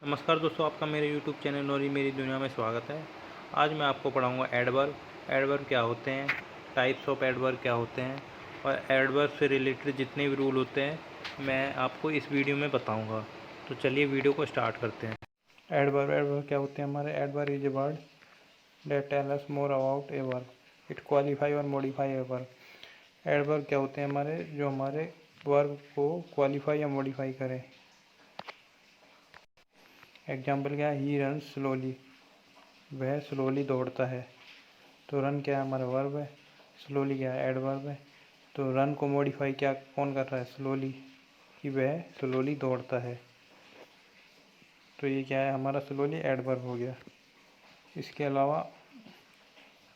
नमस्कार दोस्तों, आपका मेरे यूट्यूब चैनल नौरी मेरी दुनिया में स्वागत है। आज मैं आपको पढ़ाऊँगा एडवर्ब। एडवर्ब क्या होते हैं, टाइप्स ऑफ एडवर्ब क्या होते हैं और एडवर्ब से रिलेटेड जितने भी रूल होते हैं मैं आपको इस वीडियो में बताऊँगा। तो चलिए वीडियो को स्टार्ट करते हैं। एडवर्ब क्या होते हैं हमारे। Adverb is a word that tell us more about a verb. It qualify or modify a verb. Adverb क्या होते हैं हमारे, जो हमारे वर्ब को क्वालिफाई या मॉडिफाई करें। एग्जाम्पल क्या है, ही रन स्लोली, वह स्लोली दौड़ता है। तो रन क्या है हमारा वर्ब है, स्लोली क्या है एडवर्ब है। तो रन को मॉडिफाई क्या कौन कर रहा है, स्लोली, कि वह स्लोली दौड़ता है। तो ये क्या है हमारा, स्लोली एडवर्ब हो गया। इसके अलावा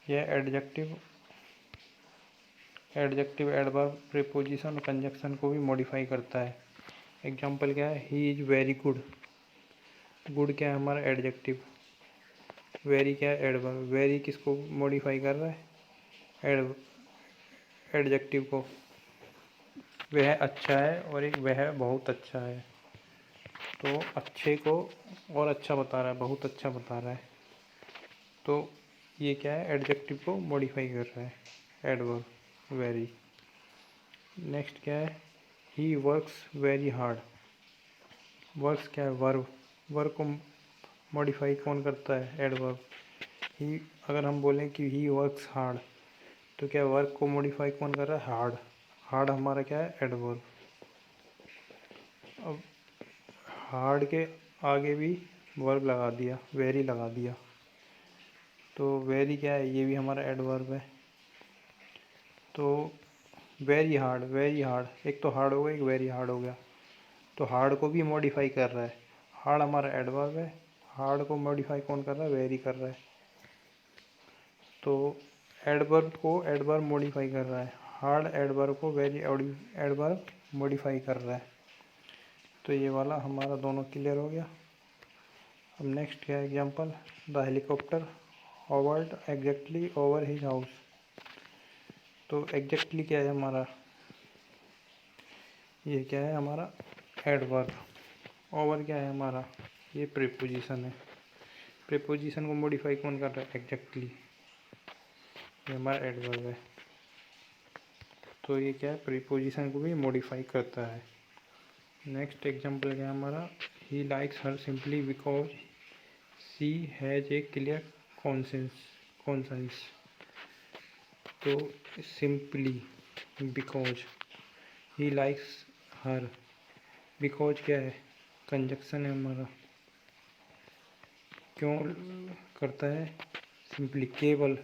यह एडजेक्टिव एडवर्ब प्रीपोजिशन और कंजक्शन को भी मॉडिफाई करता है। एग्जाम्पल क्या है, he is very good. Good क्या है हमारा एडजेक्टिव, वेरी क्या है एडवर्ब। वेरी किसको मॉडिफाई कर रहा है, एडजेक्टिव को। वह अच्छा है और एक वह बहुत अच्छा है। तो अच्छे को और अच्छा बता रहा है, बहुत अच्छा बता रहा है। तो ये क्या है, एडजेक्टिव को मॉडिफाई कर रहा है एडवर्ब वेरी। नेक्स्ट क्या है, he works very hard. Works क्या है वर्ब, वर्ब को मॉडिफाई कौन करता है, एडवर्ब। ही, अगर हम बोलें कि ही वर्क्स हार्ड, तो क्या वर्क को मॉडिफाई कौन कर रहा है, हार्ड। हार्ड हमारा क्या है एडवर्ब। अब हार्ड के आगे भी वर्ब लगा दिया, वेरी लगा दिया। तो वेरी क्या है, ये भी हमारा एडवर्ब है। तो वेरी हार्ड, वेरी हार्ड, एक तो हार्ड हो गया, एक वेरी हार्ड हो गया। तो हार्ड को भी मॉडिफाई कर रहा है, हार्ड हमारा एडवर्ब है। हार्ड को मॉडिफाई कौन कर रहा है, वेरी कर रहा है। तो एडवर्ब को एडवर्ब मॉडिफाई कर रहा है, हार्ड एडवर्ब को वेरी एडवर्ब मॉडिफाई कर रहा है। तो ये वाला हमारा दोनों क्लियर हो गया। अब नेक्स्ट क्या है example, the helicopter hovered exactly over his house. तो एग्जैक्टली क्या है हमारा, ये क्या है हमारा एडवर्ब। ओवर क्या है हमारा, ये प्रीपोजिशन है। प्रीपोजिशन को मॉडिफाई कौन कर रहा है, एग्जैक्टली, ये हमारा एडवर्ब है। तो ये क्या है, प्रीपोजिशन को भी मॉडिफाई करता है। नेक्स्ट एग्जांपल क्या है हमारा, he likes her simply because she has a clear conscience. तो simply because, he likes her, because क्या है, कंजक्शन है हमारा, क्यों करता है, सिंपली, केवल।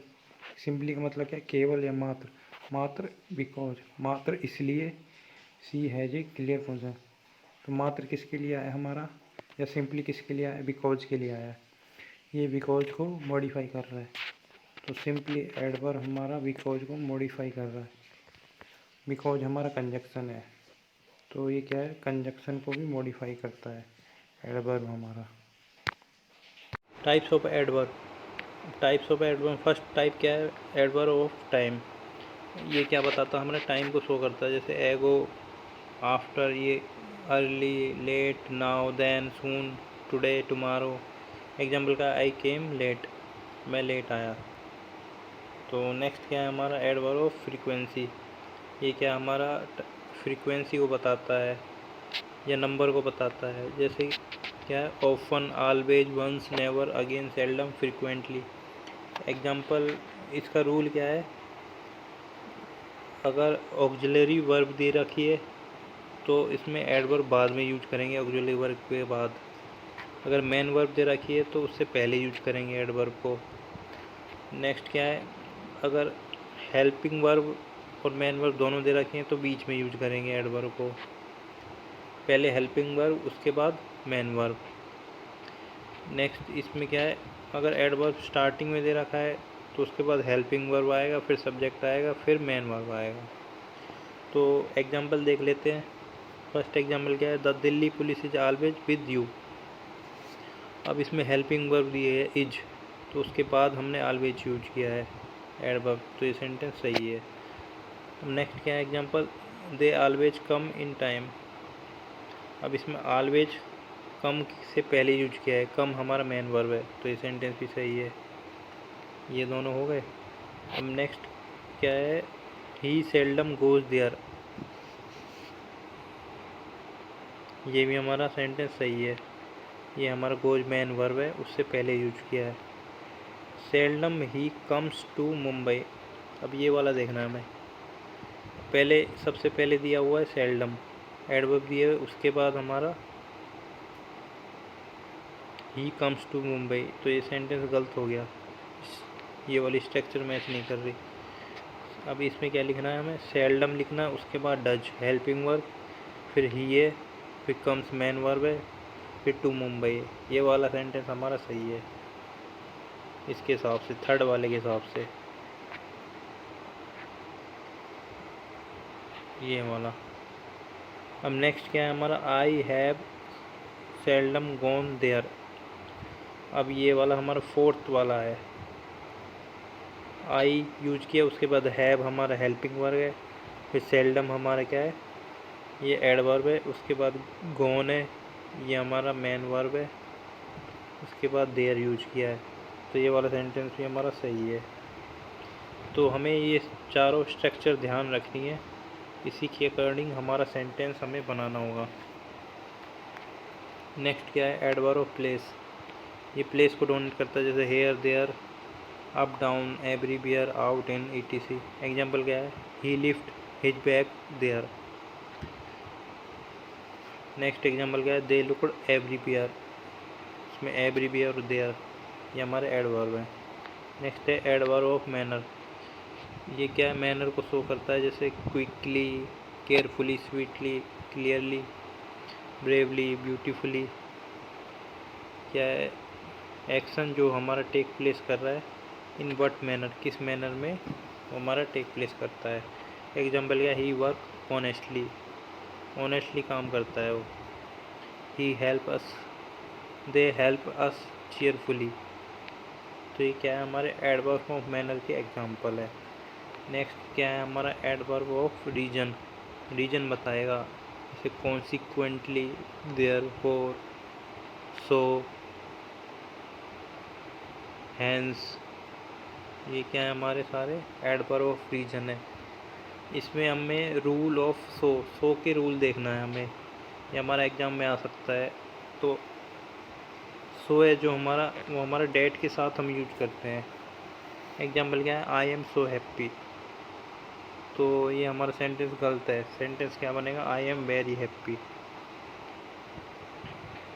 सिंपली का मतलब क्या है, केवल या मात्र। मात्र बिकॉज, मात्र इसलिए, सी हैज ए क्लियर कॉन्सेंस। तो मात्र किसके लिए आया हमारा, या सिंपली किसके लिए आया, बिकॉज के लिए आया। ये बिकॉज को मॉडिफाई कर रहा है। तो सिंपली एडवर्ब हमारा बिकॉज को मॉडिफाई कर रहा है। बिकॉज हमारा कंजक्शन है, तो ये क्या है, कंजक्शन को भी मॉडिफाई करता है एडवर्ब हमारा। Types of adverb. Types of adverb, first type क्या है, एडवर्ब ऑफ टाइम। ये क्या बताता है, हमारे टाइम को शो करता है। जैसे एगो, आफ्टर, ये अर्ली, लेट, नाउ, देन, सून, टुडे, टुमारो। एग्जाम्पल का आई केम लेट, मैं लेट आया। तो नेक्स्ट क्या है हमारा, एडवर्ब ऑफ फ्रीक्वेंसी। ये क्या हमारा, फ्रीक्वेंसी को बताता है या नंबर को बताता है। जैसे क्या है, often, always, once, never, again, seldom, frequently. Example, इसका रूल क्या है, अगर ऑक्सिलरी वर्ब दे रखी है तो इसमें एडवर्ब बाद में यूज करेंगे ऑक्सिलरी वर्ब के बाद। अगर मेन वर्ब दे रखी है तो उससे पहले यूज करेंगे एडवर्ब को। नेक्स्ट क्या है, अगर हेल्पिंग वर्ब और मेन वर्ब दोनों दे रखे हैं तो बीच में यूज करेंगे एडवर्ब को। पहले हेल्पिंग वर्ब, उसके बाद मेन वर्ब। नेक्स्ट इसमें क्या है, अगर एडवर्ब स्टार्टिंग में दे रखा है तो उसके बाद हेल्पिंग वर्ब आएगा, फिर सब्जेक्ट आएगा, फिर मेन वर्ब आएगा। तो एग्जांपल देख लेते हैं। फर्स्ट एग्जांपल क्या है, the Delhi police is always with you. अब इसमें हेल्पिंग वर्ब दी है इज, तो उसके बाद हमने ऑलवेज यूज किया है एडवर्ब, तो ये सेंटेंस सही है। नेक्स्ट क्या है example, they always come in time. अब इसमें ऑलवेज कम से पहले यूज किया है, कम हमारा मेन वर्ब है, तो ये सेंटेंस भी सही है। ये दोनों हो गए। अब नेक्स्ट क्या है, ही सेल्डम गोज देयर, ये भी हमारा सेंटेंस सही है। ये हमारा गोज मेन वर्ब है, उससे पहले यूज किया है। Seldom he comes to Mumbai, अब ये वाला देखना है हमें। पहले सबसे पहले दिया हुआ है सेल्डम, एडवर्ब दिया है, उसके बाद हमारा ही कम्स टू मुंबई, तो ये सेंटेंस गलत हो गया, ये वाली स्ट्रक्चर मैच नहीं कर रही। अब इसमें क्या लिखना है हमें, सेल्डम लिखना है, उसके बाद डज हेल्पिंग वर्ब, फिर ही है, फिर कम्स मेन वर्ब है, फिर टू मुंबई है। ये वाला सेंटेंस हमारा सही है इसके हिसाब से, थर्ड वाले के हिसाब से, ये वाला। अब नेक्स्ट क्या है हमारा, I have seldom gone there, अब ये वाला हमारा फोर्थ वाला है। आई यूज किया, उसके बाद हैव हमारा हेल्पिंग वर्ब है, फिर सेल्डम हमारा क्या है, ये एडवर्ब है, उसके बाद गॉन है, ये हमारा मेन वर्ब है, उसके बाद देयर यूज किया है, तो ये वाला सेंटेंस भी हमारा सही है। तो हमें ये चारों स्ट्रक्चर ध्यान रखनी है, इसी के अकॉर्डिंग हमारा सेंटेंस हमें बनाना होगा। नेक्स्ट क्या है, एडवर्ब ऑफ प्लेस, ये प्लेस को डोनेट करता है, जैसे here there, up down, everywhere, out in, ETC. Example क्या है, he lift his bag there. Next example क्या है, दे लुक्ड एवरीवेयर, इसमें एवरीवेयर और देयर ये हमारे एडवर्ब हैं। नेक्स्ट है एडवर्ब ऑफ मैनर, ये क्या है, मैनर को शो करता है, जैसे quickly, carefully, sweetly, clearly, bravely, beautifully. क्या है, एक्शन जो हमारा टेक प्लेस कर रहा है, इन वट मैनर, किस मैनर में वो हमारा टेक प्लेस करता है। एग्जाम्पल क्या, ही वर्क ऑनेस्टली, ऑनेस्टली काम करता है वो। He help us, they help us cheerfully, तो ये क्या है, हमारे एडवर्ब ऑफ मैनर के एग्जाम्पल है। नेक्स्ट क्या है हमारा, एडवर्ब ऑफ रीजन, रीजन बताएगा, जैसे कॉन्सिक्वेंटली, देयरफॉर, सो, हैंस, ये क्या है, हमारे सारे एडवर्ब ऑफ रीजन है। इसमें हमें रूल ऑफ सो, सो के रूल देखना है हमें, ये हमारा एग्जाम में आ सकता है। तो सो है जो हमारा, वो हमारा डेट के साथ हम यूज करते हैं। एग्जाम्पल क्या है, आई एम सो हैप्पी, तो ये हमारा सेंटेंस गलत है, सेंटेंस क्या बनेगा, I am very happy.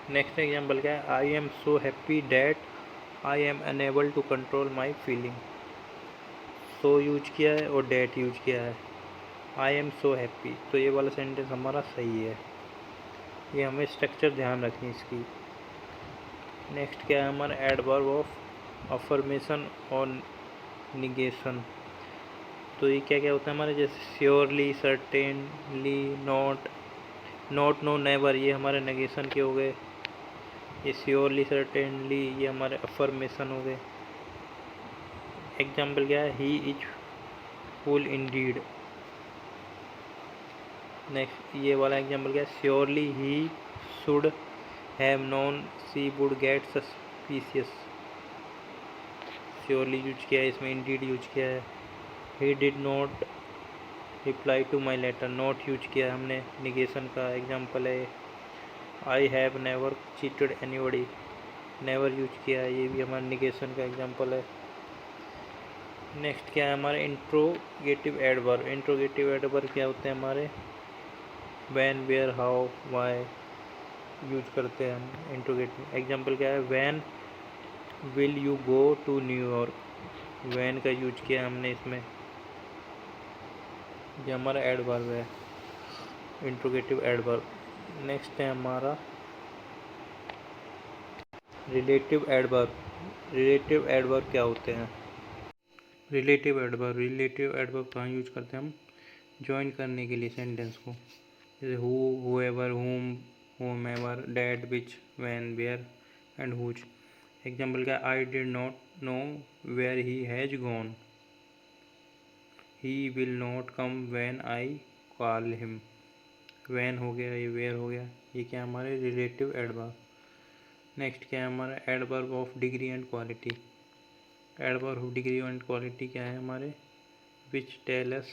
Next example क्या है, I am so happy that I am unable to control my feeling, so use किया है और डैट यूज किया है, आई एम सो हैप्पी, तो ये वाला सेंटेंस हमारा सही है। ये हमें स्ट्रक्चर ध्यान रखनी इसकी। नेक्स्ट क्या है हमारा, एडवर्ब ऑफ अफर्मेशन और निगेशन, तो ये क्या क्या होता है हमारे, जैसे surely, certainly, not, not, no, never, ये हमारे नेगेशन के हो गए। ये श्योरली, सर्टेनली, ये हमारे अफर्मेशन हो गए। एग्जाम्पल क्या है, he is full indeed. Next ये वाला एग्जाम्पल क्या है, surely he should have known she would get suspicious, surely use किया है, इसमें इंडीड यूज किया है। He did not reply to my letter, not use किया है हमने, निगेशन का एग्जाम्पल है। I have never cheated anybody, never use किया है, ये भी हमारा निगेशन का एग्जाम्पल है। नेक्स्ट क्या है हमारे, इंट्रोगेटिव एडवर्ब, इंट्रोगेटिव एडवर्ब क्या होते हैं हमारे, when, where, how, why use करते हैं हम इंट्रोगेटिव। एग्जाम्पल क्या है, when will you go to New York, when का यूज किया है हमने इसमें, ये हमारा एडवर्ब है, इंट्रोगेटिव एडवर्ब। नेक्स्ट है हमारा रिलेटिव एडवर्ब, रिलेटिव एडवर्ब क्या होते हैं, रिलेटिव एडवर्ब, रिलेटिव एडवर्ब कहाँ यूज करते हैं हम, ज्वाइन करने के लिए सेंटेंस को, जैसे who, whoever, whom, whomever, that, which, when, where and whose. Example क्या, I did not know where he has gone, he will not come when I call him, when हो गया, ये वेयर हो गया, ये क्या हमारे रिलेटिव एडवर्ब। नेक्स्ट क्या है हमारा adverb of degree and quality. Adverb of degree and quality क्या है हमारे, which tell us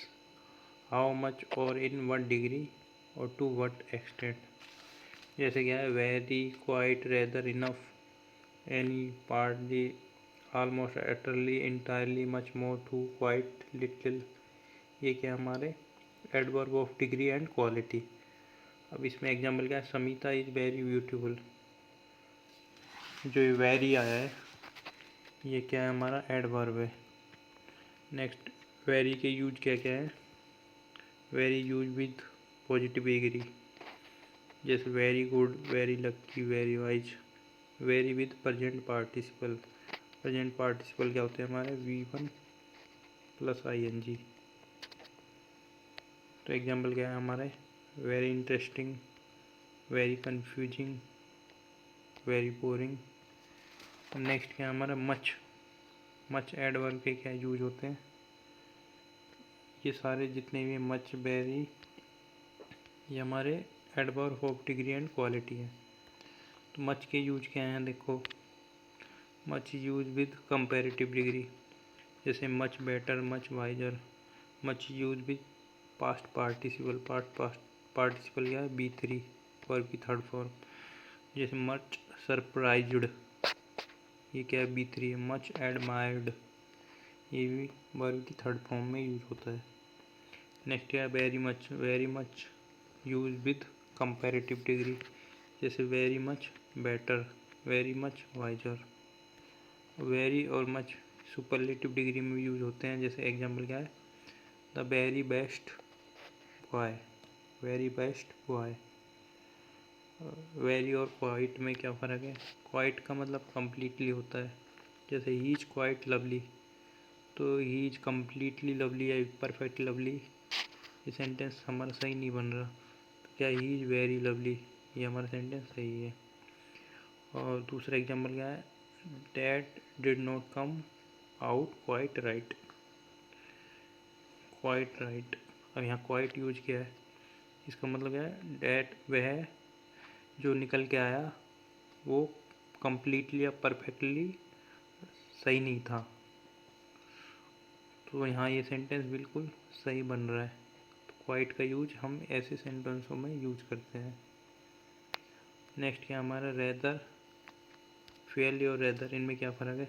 how much और इन व्हाट डिग्री और टू व्हाट एक्सटेंट। जैसे क्या है very, quite, rather, enough, any, partly, almost, utterly, entirely, much more, too, quite, little. ये क्या हमारे adverb of degree and quality. अब इसमें एग्जाम्पल क्या है, समीता इज़ वेरी ब्यूटीफुल। जो ये वेरी आया है ये क्या है हमारा एडवर्ब है। नेक्स्ट वेरी के यूज क्या क्या है, very use with positive degree, जैसे very good, very lucky, very wise. Very with present participle. Present participle क्या होते हैं हमारे V1 प्लस ING। तो एग्जाम्पल क्या है हमारे, very interesting, very confusing, very boring. Next क्या है हमारा मच। मच एडवर्ब के क्या यूज होते हैं, ये सारे जितने भी मच, वेरी, ये हमारे adverb of degree and quality है। तो मच के यूज क्या हैं देखो, much use with comparative degree, जैसे much better, much wiser. Much use with past participle, past participle क्या है B3 वर्ब की थर्ड फॉर्म, जैसे मच सरप्राइज्ड, ये क्या है B3 है। मच एडमायर्ड, ये भी वर्ब की थर्ड फॉर्म में यूज होता है। नेक्स्ट क्या है very much use with comparative degree, जैसे very much better, very much wiser. Very और मच सुपरलेटिव डिग्री में यूज होते हैं, जैसे एग्जांपल क्या है, the very best boy, very best boy. Very और क्वाइट में क्या फ़र्क है, क्वाइट का मतलब कम्प्लीटली होता है, जैसे ही इज क्वाइट लवली, तो ही इज कम्प्लीटली लवली या परफेक्ट लवली, ये सेंटेंस हमारा सही नहीं बन रहा। तो क्या ही इज वेरी लवली, ये हमारा सेंटेंस सही है। और दूसरा एग्जांपल क्या है, that did not come out quite right, quite right. अब यहाँ क्वाइट यूज किया है, इसका मतलब क्या है, डैट वह जो निकल के आया वो कम्प्लीटली या परफेक्टली सही नहीं था। तो यहाँ ये सेंटेंस बिल्कुल सही बन रहा है। तो क्वाइट का यूज हम ऐसे सेंटेंसों में यूज करते हैं। नेक्स्ट क्या हमारा रेदर, फेयरली और रेदर, इनमें क्या फ़र्क है।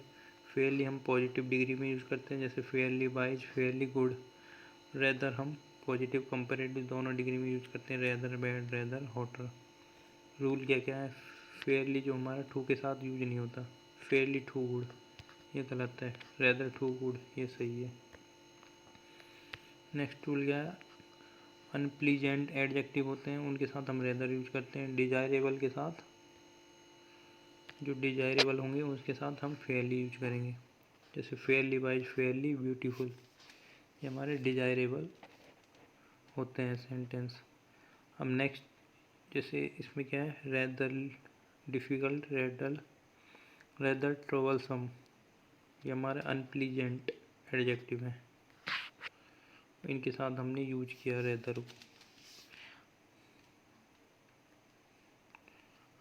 फेयरली हम पॉजिटिव डिग्री में यूज़ करते हैं, जैसे Fairlie wise, fairly good. Rather हम पॉजिटिव कंपेरेटिव दोनों डिग्री में यूज करते हैं, rather bad, rather hotter. Rule क्या क्या है, फेयरली जो हमारा टू के साथ यूज नहीं होता, फेयरली टू गुड ये गलत है, रेदर टू गुड ये सही है। नेक्स्ट रूल क्या है, अनप्लीजेंट एडजेक्टिव होते हैं उनके साथ हम रेदर यूज करते हैं, डिजायरेबल के साथ, जो डिजायरेबल होंगे उसके साथ हम फेयरली यूज करेंगे, जैसे फेयरली वाइज, फेयरली ब्यूटीफुल, ये हमारे डिजायरेबल होते हैं सेंटेंस। अब नेक्स्ट जैसे इसमें क्या है, रेदर डिफ़िकल्ट, रेदर ट्रबलसम, ये हमारे अनप्लीजेंट एडजेक्टिव हैं, इनके साथ हमने यूज किया रेदर को।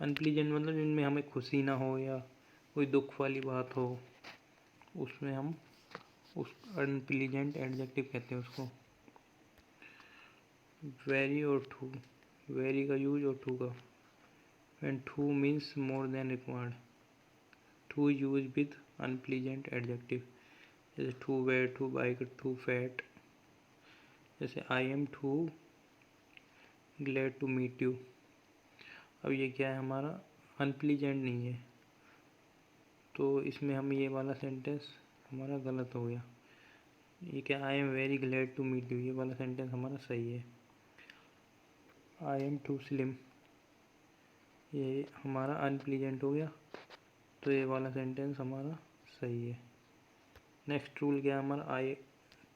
अनप्लीजेंट मतलब जिनमें हमें खुशी ना हो या कोई दुख वाली बात हो, उसमें हम उस अनप्लीजेंट एडजेक्टिव कहते हैं उसको। वेरी और टू, वेरी का यूज और टू का, when too means more than required, too use with unpleasant adjective, जैसे too wet, too bike, too fat. जैसे I am too glad to meet you. अब ये क्या है हमारा अनप्लीजेंट नहीं है, तो इसमें हम ये वाला सेंटेंस हमारा गलत हो गया। ये क्या, I am very glad to meet you, ये वाला सेंटेंस हमारा सही है। आई एम टू स्लिम, ये हमारा अनप्लीजेंट हो गया, तो ये वाला सेंटेंस हमारा सही है। नेक्स्ट रूल क्या है हमारा, आई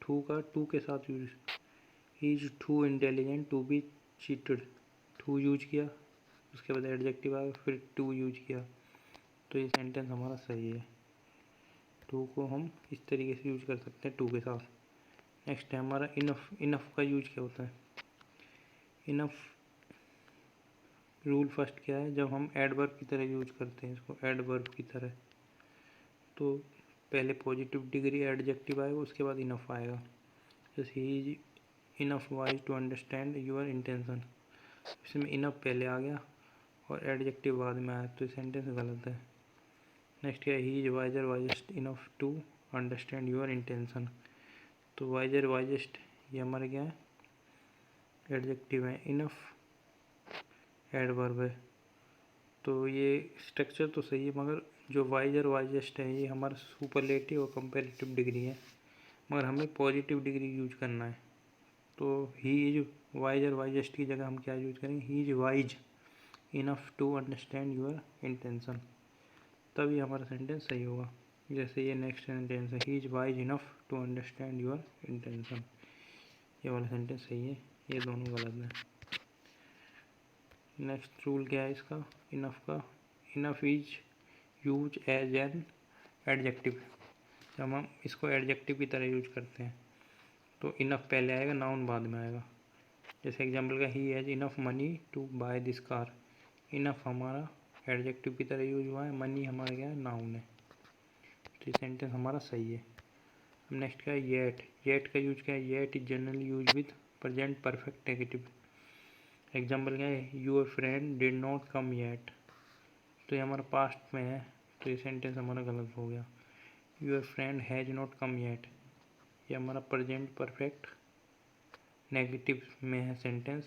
टू का टू के साथ use, he is too intelligent to be cheated, too use किया, उसके बाद एडजेक्टिव आया, फिर टू यूज किया, तो ये सेंटेंस हमारा सही है। टू को हम इस तरीके से यूज कर सकते हैं टू के साथ। नेक्स्ट है हमारा इनफ, इनफ का यूज क्या होता है, इनफ रूल फर्स्ट क्या है, जब हम एडवर्ब की तरह यूज करते हैं इसको, एडवर्ब की तरह, तो पहले पॉजिटिव डिग्री एडजेक्टिव आएगा, उसके बाद इनफ आएगा। जैसे he is enough wise to understand your intention, इसमें इनफ पहले आ गया और एडजेक्टिव बाद में आया, तो सेंटेंस गलत है। नेक्स्ट क्या है, he is wiser wisest enough to understand your intention, तो वाइजर वाइजेस्ट ये हमारा क्या है, एडजेक्टिव है, इनफ एडवर्ब है। तो ये स्ट्रक्चर तो सही है, मगर जो वाइजर वाइजेस्ट है ये हमारा सुपरलेटिव और कंपैरेटिव डिग्री है, मगर हमें पॉजिटिव डिग्री यूज करना है। तो ही इज वाइजर वाइजेस्ट की जगह हम क्या यूज करेंगे, he is wise enough to understand your intention, तभी हमारा सेंटेंस सही होगा। जैसे ये नेक्स्ट सेंटेंस है, he is wise enough to understand your intention, ये वाला सेंटेंस सही है, ये दोनों गलत है। नेक्स्ट रूल क्या है इसका, इनफ का, enough is use as an adjective, जब हम इसको एडजेक्टिव की तरह यूज करते हैं तो इनफ पहले आएगा, नाउन बाद में आएगा। जैसे एग्जांपल का, he has enough money to buy this car, enough हमारा एडजेक्टिव की तरह यूज हुआ है, मनी हमारा क्या है, नाउन है, तो ये सेंटेंस हमारा सही है। नेक्स्ट क्या है, येट, येट का यूज क्या है, yet is generally use with present perfect negative. Example क्या है, your friend did not come yet, तो ये हमारा पास्ट में है, तो ये सेंटेंस हमारा गलत हो गया। Your friend has not come yet, ये हमारा प्रेजेंट परफेक्ट नेगेटिव में है सेंटेंस,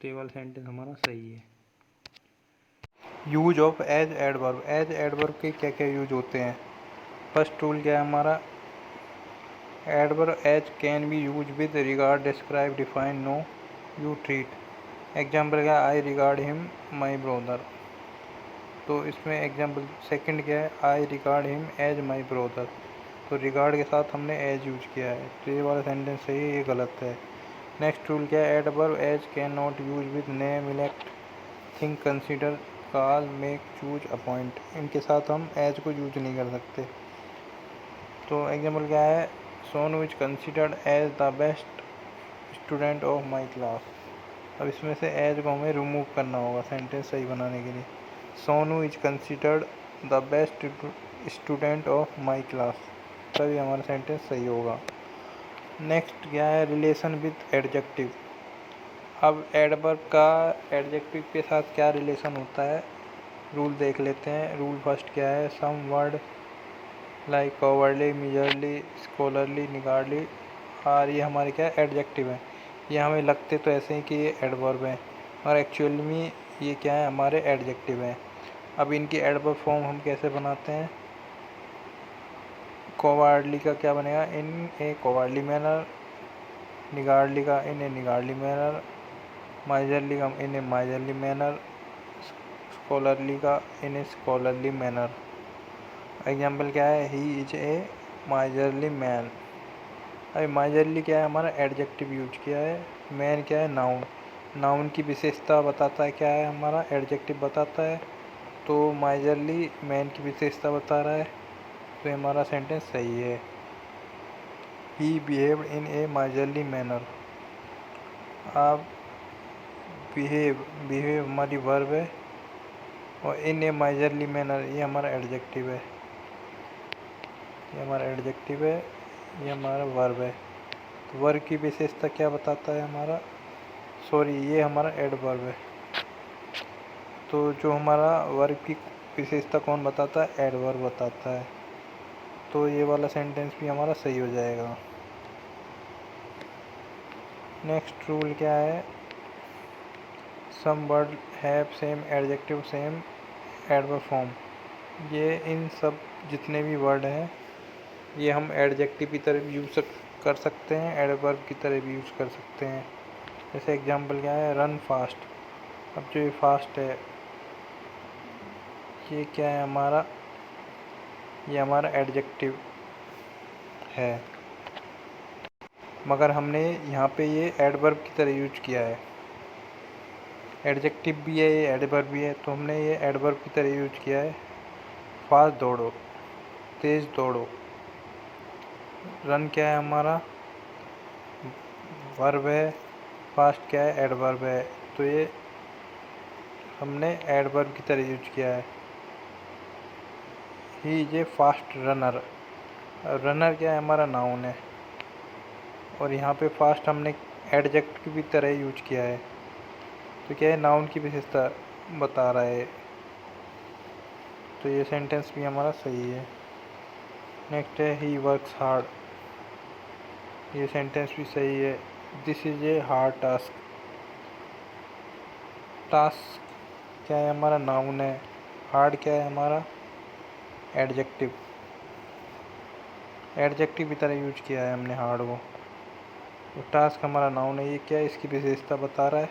तो ये वाला सेंटेंस हमारा सही है। यूज ऑफ एज एडवर्ब के क्या क्या यूज होते हैं। फर्स्ट रूल क्या है हमारा, adverb as can be use with regard, describe, define, know, view, treat. Example क्या है, I regard him my brother, तो इसमें एग्जाम्पल सेकंड क्या है, I regard him as my brother, तो रिगार्ड के साथ हमने एज यूज किया है, तो ये वाला सेंटेंस सही है, ये गलत है। नेक्स्ट रूल क्या है, adverb as can not use with name, elect, think, consider, call, make, choose, appoint, इनके साथ हम एज को यूज नहीं कर सकते। तो एग्जाम्पल क्या है, Sonu is considered as the best student of my class, अब इसमें से एज को हमें रिमूव करना होगा सेंटेंस सही बनाने के लिए। Sonu is considered the best student of my class, तभी हमारा सेंटेंस सही होगा। नेक्स्ट क्या है, रिलेशन विद एडजेक्टिव। अब एडवर्ब का एडजेक्टिव के साथ क्या रिलेशन होता है, रूल देख लेते हैं। रूल फर्स्ट क्या है, some word like cowardly, miserly, scholarly, niggardly और ये हमारे क्या है, एडजेक्टिव है। ये हमें लगते तो ऐसे ही कि ये एडवर्ब है, और एक्चुअली में ये क्या है, हमारे एडजेक्टिव हैं। अब इनकी एडवर्ब फॉर्म हम कैसे बनाते हैं, कॉवर्डली का क्या बनेगा, इन ए कॉवर्डली मैनर, निगार्डली का इन ए निगार्डली मैनर, माइजरली का इन ए माइजरली मैनर, स्कॉलरली का इन ए स्कॉलरली मैनर। एग्जाम्पल क्या है, he is a miserly man, अभी माइजरली क्या है, हमारा एडजेक्टिव यूज किया है, मैन क्या है, नाउन, नाउन की विशेषता बताता है, क्या है हमारा, एडजेक्टिव बताता है, तो माइजरली मैन की विशेषता बता रहा है, तो हमारा सेंटेंस सही है। ही बिहेव्ड इन ए माइजरली मैनर, आप बिहेव हमारी वर्ब है, और इन ए माइजरली मैनर ये हमारा एडजेक्टिव है, ये हमारा एडजेक्टिव है, ये हमारा वर्ब है। तो वर्ब की विशेषता क्या बताता है हमारा, सॉरी ये हमारा एडवर्ब है, तो जो हमारा वर्ब की विशेषता कौन बताता है, एडवर्ब बताता है, तो ये वाला सेंटेंस भी हमारा सही हो जाएगा। नेक्स्ट रूल क्या है, some word have same adjective same adverb form, ये इन सब जितने भी वर्ड हैं ये हम एडजेक्टिव की तरह भी यूज कर सकते हैं, एडवर्ब की तरह भी यूज कर सकते हैं। जैसे एग्जांपल क्या है, रन फास्ट, अब जो ये फास्ट है ये क्या है हमारा, ये हमारा एडजेक्टिव है, मगर हमने यहाँ पे ये एडवर्ब की तरह यूज किया है, एडजेक्टिव भी है ये एडवर्ब भी है, तो हमने ये एडवर्ब की तरह यूज किया है। फास्ट दौड़ो, तेज़ दौड़ो, रन क्या है हमारा, वर्ब है, फास्ट क्या है, एडवर्ब है, तो ये हमने एडवर्ब की तरह यूज किया है। He is a fast runner. Runner क्या है, हमारा नाउन है, और यहाँ पे फास्ट हमने एडजेक्टिव की तरह यूज किया है, तो क्या है, नाउन की विशेषता बता रहा है, तो ये सेंटेंस भी हमारा सही है। नेक्स्ट है ही वर्क्स हार्ड। ये सेंटेंस भी सही है। This is a hard task. Task क्या है, हमारा नाउन है। हार्ड क्या है, हमारा एडजेक्टिव। एडजेक्टिव की तरह यूज किया है हमने हार्ड को। तो टास्क हमारा नाउन है, ये क्या है, इसकी विशेषता बता रहा है,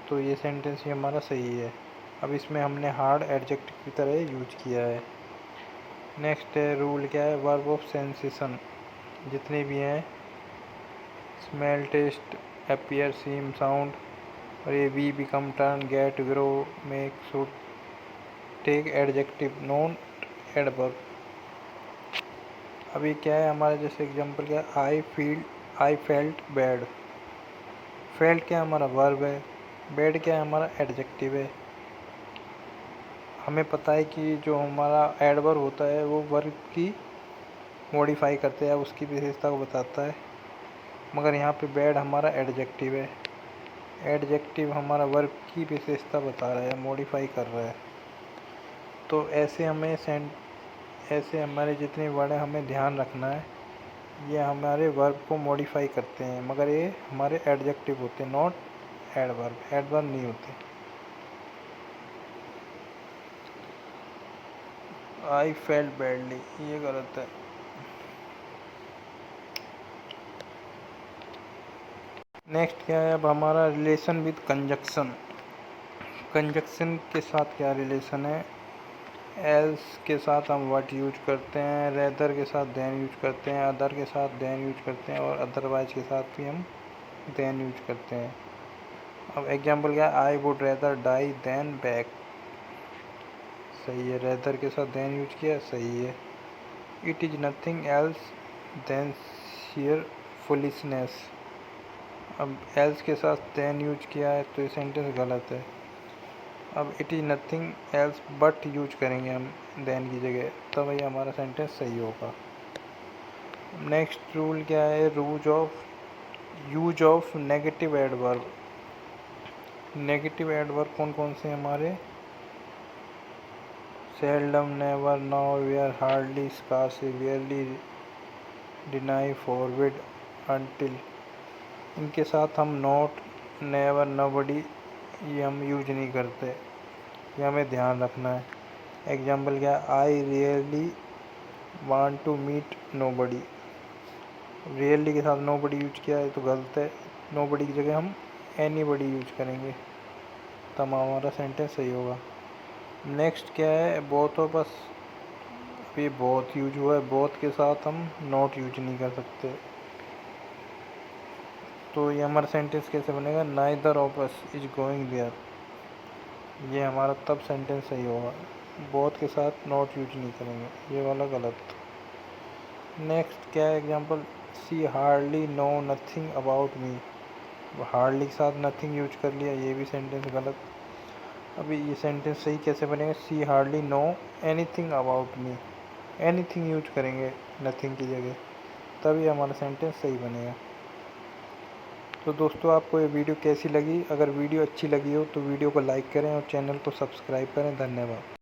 तो ये सेंटेंस ही हमारा सही है। अब इसमें हमने हार्ड एडजेक्टिव की तरह यूज किया है। नेक्स्ट है रूल क्या है, वर्ब ऑफ सेंसेशन। जितने भी हैं, smell, taste, appear, seem, sound, और ये be, become, turn, get, grow, make, should, take, adjective, not adverb. अभी क्या है हमारा, जैसे एग्जांपल क्या है, आई फेल्ट बैड। फेल्ट क्या हमारा वर्ब है, बैड क्या है हमारा एडजेक्टिव है। हमें पता है कि जो हमारा एडवर्ब होता है वो वर्ब की मॉडिफाई करते हैं, उसकी विशेषता को बताता है, मगर यहाँ पे बैड हमारा एडजेक्टिव है। एडजेक्टिव हमारा वर्ब की विशेषता बता रहा है, मॉडिफाई कर रहा है। तो ऐसे हमारे जितने वर्ड हैं हमें ध्यान रखना है, ये हमारे वर्ब को मॉडिफाई करते हैं, मगर ये हमारे एडजेक्टिव होते हैं, नॉट एडवर्ब। एडवर्ब नहीं होते। आई फेल्ट बैडली, ये गलत है। नेक्स्ट क्या है, अब हमारा रिलेशन विद कंजक्शन। कंजक्शन के साथ क्या रिलेशन है, एल्स के साथ हम व्हाट यूज करते हैं, रेदर के साथ देन यूज करते हैं, अदर के साथ देन यूज करते हैं, और अदरवाइज के साथ भी हम देन यूज करते हैं। अब एग्जांपल क्या है, I would rather die than back. सही है। रेदर के साथ देन यूज किया, सही है। It is nothing else than sheer foolishness. अब एल्स के साथ देन यूज किया है, तो ये सेंटेंस गलत है। अब it is nothing else but use करेंगे हम देन की जगह, तब ये हमारा सेंटेंस सही होगा। नेक्स्ट रूल क्या है, use of negative adverb. Negative adverb कौन कौन से हमारे, seldom, never, nowhere, hardly, scarcely, rarely, deny, forbid, until. इनके साथ हम नॉट, नेवर, नोबडी ये हम यूज नहीं करते, ये हमें ध्यान रखना है। एग्जाम्पल क्या है, I really want to meet nobody. Really के साथ नोबडी यूज किया है तो गलत है, नोबडी की जगह हम एनीबडी यूज करेंगे, तब हमारा सेंटेंस सही होगा। नेक्स्ट क्या है, बोथ ऑफ अस। अभी बोथ यूज हुआ है, बोथ के साथ हम नॉट यूज नहीं कर सकते, तो ये हमारा सेंटेंस कैसे बनेगा, neither of us is going there. ये हमारा तब सेंटेंस सही होगा, बोथ के साथ नॉट यूज नहीं करेंगे, ये वाला गलत। नेक्स्ट क्या है example, she hardly know nothing about me. Hardly के साथ नथिंग यूज कर लिया, ये भी सेंटेंस गलत। अभी ये सेंटेंस सही कैसे बनेगा, she hardly know anything about me. Anything use करेंगे नथिंग की जगह, तभी हमारा सेंटेंस सही बनेगा। तो दोस्तों आपको ये वीडियो कैसी लगी, अगर वीडियो अच्छी लगी हो तो वीडियो को लाइक करें और चैनल को सब्सक्राइब करें। धन्यवाद।